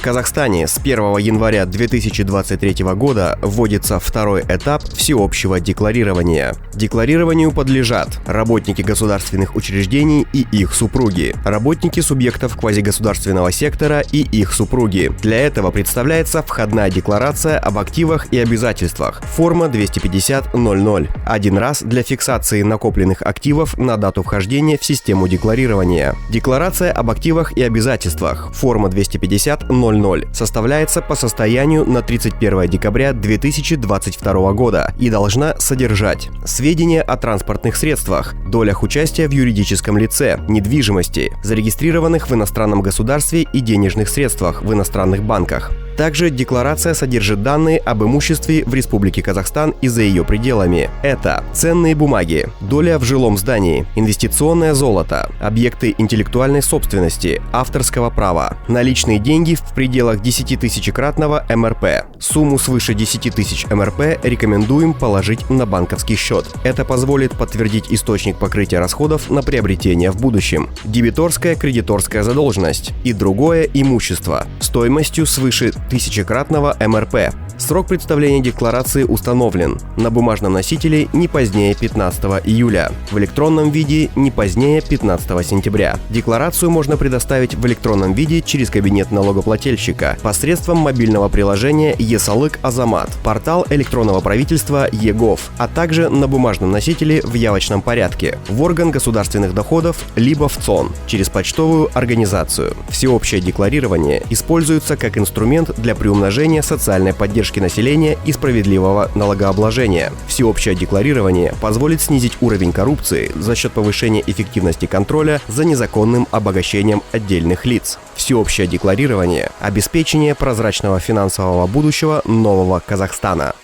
Казахстане с 1 января 2023 года вводится второй этап всеобщего декларирования. Декларированию подлежат работники государственных учреждений и их супруги, работники субъектов квазигосударственного сектора и их супруги. Для этого представляется входная декларация об активах и обязательствах, форма 250-00, один раз для фиксации накопленных активов на дату вхождения в систему декларирования. Декларация об активах и обязательствах, форма 250-00, составляется по состоянию на 31 декабря 2022 года и должна содержать сведения о транспортных средствах, долях участия в юридическом лице, недвижимости, зарегистрированных в иностранном государстве и денежных средствах в иностранных банках. Также декларация содержит данные об имуществе в Республике Казахстан и за ее пределами. Это ценные бумаги, доля в жилом здании, инвестиционное золото, объекты интеллектуальной собственности, авторского права, наличные деньги в пределах 10-тысячекратного МРП. Сумму свыше 10 тысяч МРП рекомендуем положить на банковский счет. Это позволит подтвердить источник покрытия расходов на приобретение в будущем. Дебиторская, кредиторская задолженность и другое имущество стоимостью свыше тысячекратного МРП. Срок представления декларации установлен на бумажном носителе не позднее 15 июля, в электронном виде не позднее 15 сентября. Декларацию можно предоставить в электронном виде через кабинет налогоплательщика посредством мобильного приложения ЕСАЛЫК Азамат, портал электронного правительства ЕГОВ, а также на бумажном носителе в явочном порядке, в орган государственных доходов либо в ЦОН, через почтовую организацию. Всеобщее декларирование используется как инструмент для приумножения социальной поддержки населения и справедливого налогообложения. Всеобщее декларирование позволит снизить уровень коррупции за счет повышения эффективности контроля за незаконным обогащением отдельных лиц. Всеобщее декларирование – обеспечение прозрачного финансового будущего нового Казахстана.